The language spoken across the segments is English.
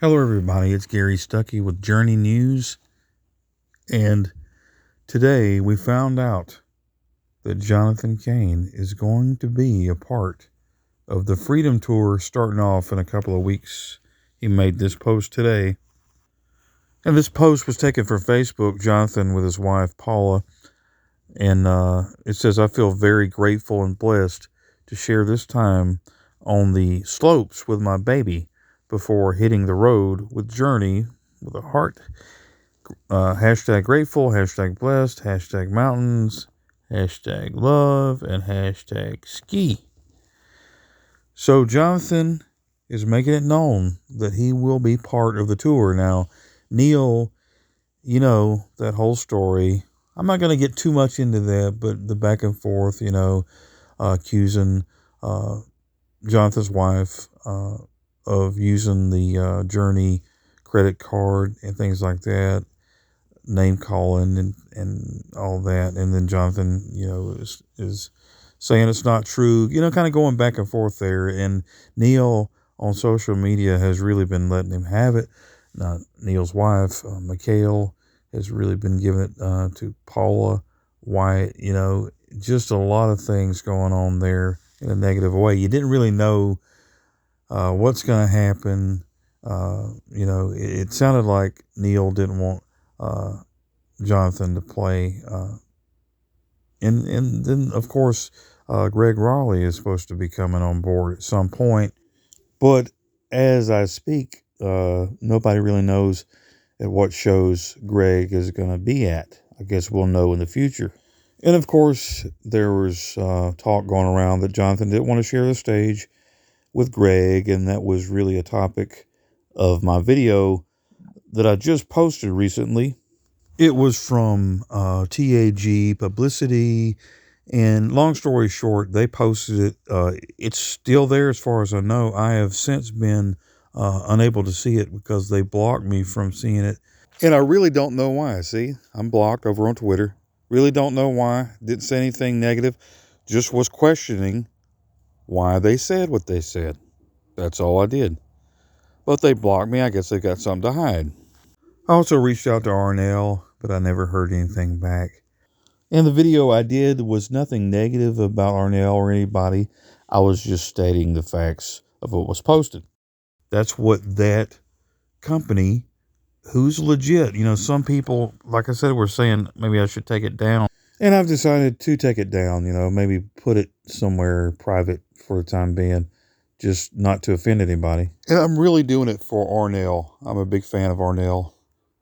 Hello, everybody. It's Gary Stuckey with Journey News. And today we found out that Jonathan Cain is going to be a part of the Freedom Tour starting off in a couple of weeks. He made this post today. And this post was taken from Facebook, Jonathan with his wife, Paula. And it says, "I feel very grateful and blessed to share this time on the slopes with my baby before hitting the road with Journey with a heart. Hashtag grateful, hashtag blessed, hashtag mountains, hashtag love, and hashtag ski." So Jonathan is making it known that he will be part of the tour. Now, Neil, you know, that whole story. I'm not going to get too much into that, but the back and forth, accusing Jonathan's wife of using the Journey credit card and things like that, name calling and all that. And then Jonathan, is saying it's not true, kind of going back and forth there. And Neil on social media has really been letting him have it. Now, Neil's wife, Mikhail, has really been giving it to Paula White. Just a lot of things going on there in a negative way. You didn't really know what's going to happen. It sounded like Neil didn't want Jonathan to play. And then, of course, Greg Raleigh is supposed to be coming on board at some point. But as I speak, nobody really knows at what shows Greg is going to be at. I guess we'll know in the future. And, of course, there was talk going around that Jonathan didn't want to share the stage with Greg, and that was really a topic of my video that I just posted recently. It was from TAG Publicity, and long story short, they posted it. It's still there as far as I know. I have since been unable to see it because they blocked me from seeing it. And I really don't know why. See, I'm blocked over on Twitter. Really don't know why. Didn't say anything negative. Just was questioning why they said what they said. That's all I did. But they blocked me. I guess they got something to hide. I also reached out to Arnell, but I never heard anything back. And the video I did was nothing negative about Arnell or anybody. I was just stating the facts of what was posted. That's what that company, who's legit, some people, like I said, were saying maybe I should take it down. And I've decided to take it down, maybe put it somewhere private for the time being, just not to offend anybody. And I'm really doing it for Arnell. I'm a big fan of Arnell,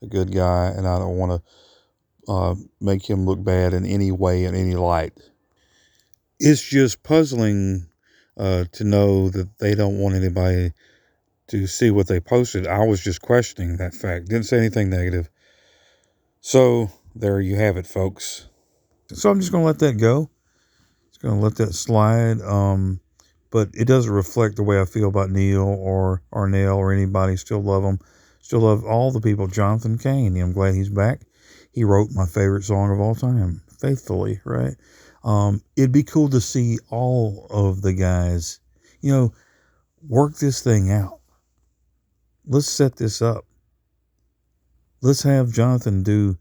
a good guy, and I don't want to make him look bad in any way, in any light. It's just puzzling to know that they don't want anybody to see what they posted. I was just questioning that fact. Didn't say anything negative. So there you have it, folks. So I'm just going to let that go. Just going to let that slide. But it doesn't reflect the way I feel about Neil or Arnell or anybody. Still love them. Still love all the people. Jonathan Cain, I'm glad he's back. He wrote my favorite song of all time, Faithfully, right? It'd be cool to see all of the guys, work this thing out. Let's set this up. Let's have Jonathan do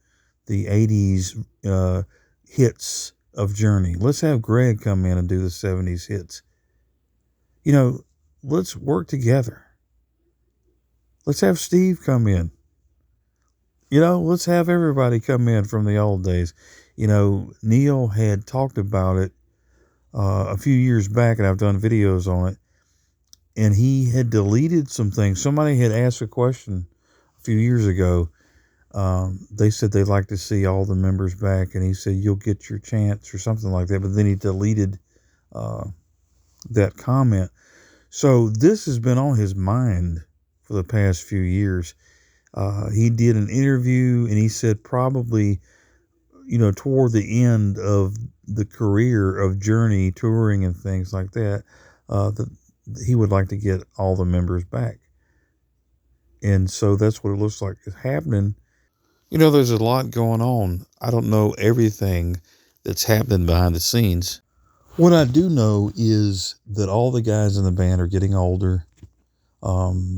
the 80s hits of Journey. Let's have Greg come in and do the 70s hits. Let's work together. Let's have Steve come in. Let's have everybody come in from the old days. Neil had talked about it a few years back, and I've done videos on it. And he had deleted some things. Somebody had asked a question a few years ago. They said they'd like to see all the members back, and he said, "You'll get your chance," or something like that. But then he deleted that comment. So this has been on his mind for the past few years. He did an interview, and he said probably, toward the end of the career of Journey touring and things like that, that he would like to get all the members back. And so that's what it looks like is happening. There's a lot going on. I don't know everything that's happening behind the scenes. What I do know is that all the guys in the band are getting older.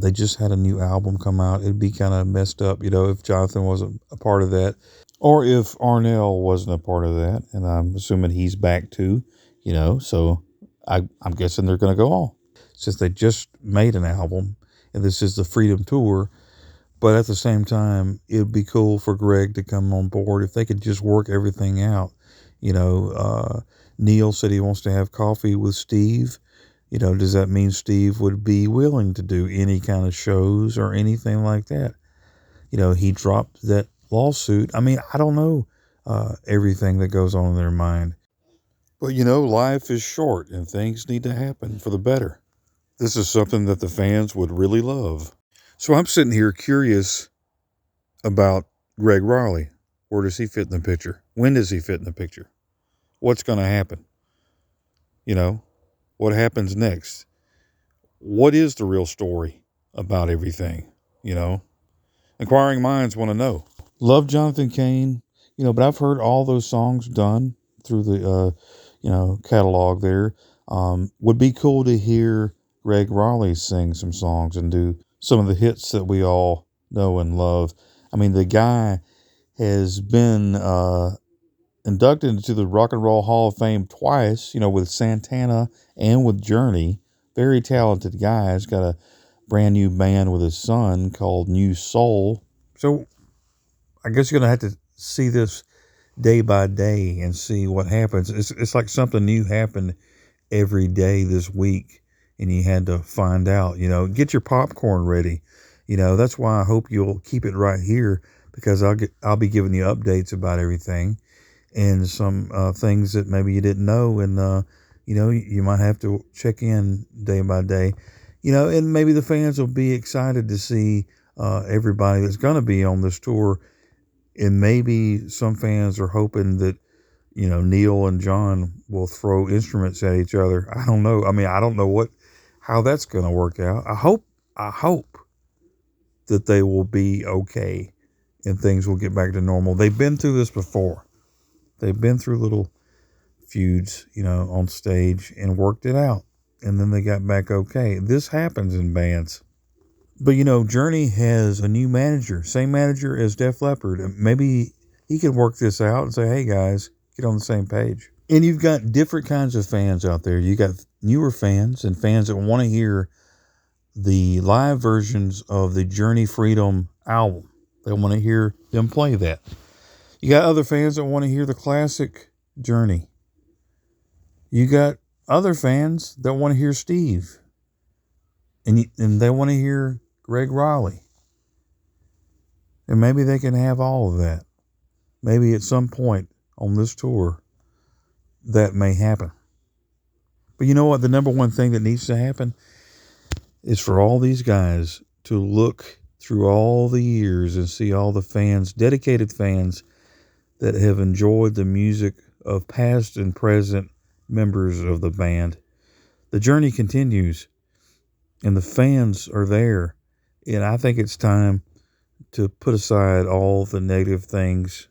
They just had a new album come out. It'd be kind of messed up, if Jonathan wasn't a part of that, or if Arnell wasn't a part of that. And I'm assuming he's back too, So I'm guessing they're going to go on, since they just made an album, and this is the Freedom Tour. But at the same time, it'd be cool for Greg to come on board if they could just work everything out. Neil said he wants to have coffee with Steve. Does that mean Steve would be willing to do any kind of shows or anything like that? He dropped that lawsuit. I mean, I don't know everything that goes on in their mind. But life is short and things need to happen for the better. This is something that the fans would really love. So I'm sitting here curious about Greg Raleigh. Where does he fit in the picture? When does he fit in the picture? What's going to happen? What happens next? What is the real story about everything? Inquiring minds want to know. Love Jonathan Cain, but I've heard all those songs done through the, catalog there. Would be cool to hear Greg Raleigh sing some songs and do some of the hits that we all know and love. I mean, the guy has been inducted into the Rock and Roll Hall of Fame twice, with Santana and with Journey. Very talented guy. He's got a brand new band with his son called New Soul. So I guess you're going to have to see this day by day and see what happens. It's like something new happened every day this week, and you had to find out, get your popcorn ready. That's why I hope you'll keep it right here, because I'll be giving you updates about everything and some things that maybe you didn't know. And, you might have to check in day by day, and maybe the fans will be excited to see everybody that's going to be on this tour. And maybe some fans are hoping that, Neil and John will throw instruments at each other. I don't know. I mean, I don't know how that's going to work out. I hope that they will be okay and things will get back to normal. They've been through this before. They've been through little feuds, on stage and worked it out. And then they got back okay. This happens in bands. But, Journey has a new manager, same manager as Def Leppard. Maybe he can work this out and say, hey, guys, get on the same page. And you've got different kinds of fans out there. You got newer fans and fans that want to hear the live versions of the Journey Freedom album. They want to hear them play that. You got other fans that want to hear the classic Journey. You got other fans that want to hear Steve. And they want to hear Greg Raleigh. And maybe they can have all of that. Maybe at some point on this tour, that may happen. But you know what? The number one thing that needs to happen is for all these guys to look through all the years and see all the fans, dedicated fans, that have enjoyed the music of past and present members of the band. The journey continues, and the fans are there. And I think it's time to put aside all the negative things.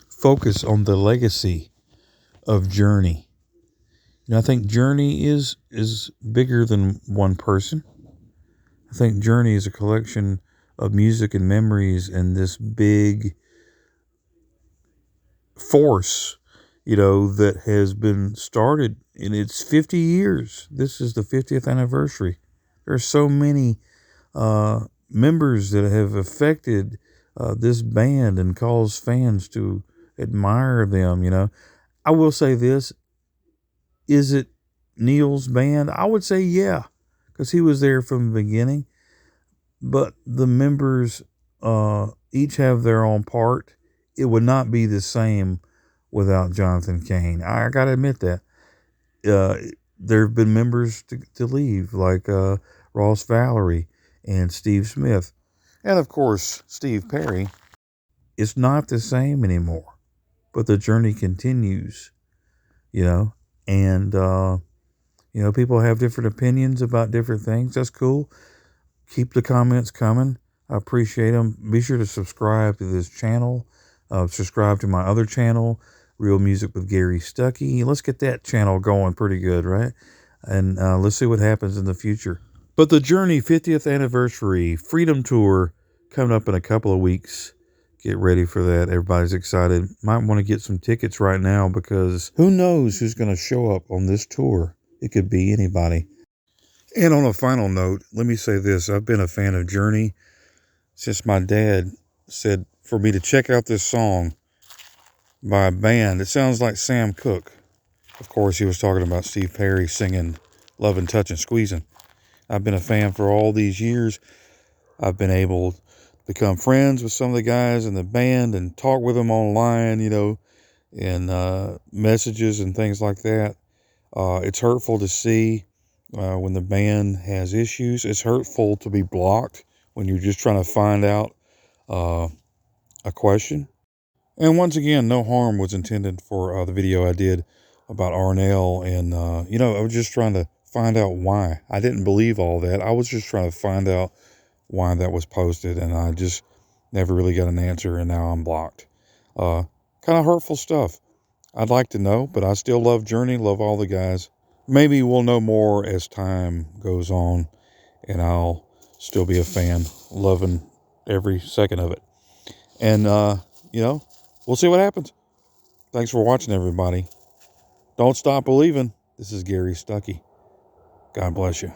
Focus on the legacy of Journey. I think Journey is bigger than one person. I think Journey is a collection of music and memories and this big force, that has been started in its 50 years. This is the 50th anniversary. There are so many members that have affected this band and caused fans to admire them. I will say this. Is it Neil's band? I would say yeah, because he was there from the beginning. But the members each have their own part. It would not be the same without Jonathan Cain. I got to admit that. There have been members to leave, like Ross Valerie and Steve Smith. And, of course, Steve Perry. It's not the same anymore. But the journey continues, And, people have different opinions about different things. That's cool. Keep the comments coming. I appreciate them. Be sure to subscribe to this channel. Subscribe to my other channel, Real Music with Gary Stuckey. Let's get that channel going pretty good, right? And let's see what happens in the future. But the Journey 50th Anniversary Freedom Tour coming up in a couple of weeks. Get ready for that. Everybody's excited. Might want to get some tickets right now because who knows who's going to show up on this tour. It could be anybody. And on a final note, let me say this. I've been a fan of Journey since my dad said for me to check out this song by a band. It sounds like Sam Cooke. Of course, he was talking about Steve Perry singing Lovin', Touchin', Squeezin'. I've been a fan for all these years. I've been able to become friends with some of the guys in the band and talk with them online, and messages and things like that. It's hurtful to see when the band has issues. It's hurtful to be blocked when you're just trying to find out a question. And once again, no harm was intended for the video I did about Arnell. And, I was just trying to find out why. I didn't believe all that. I was just trying to find out why that was posted. And I just never really got an answer. And now I'm blocked. Kind of hurtful stuff. I'd like to know, but I still love Journey, love all the guys. Maybe we'll know more as time goes on. And I'll still be a fan, loving every second of it. And, we'll see what happens. Thanks for watching, everybody. Don't stop believing. This is Gary Stuckey. God bless you.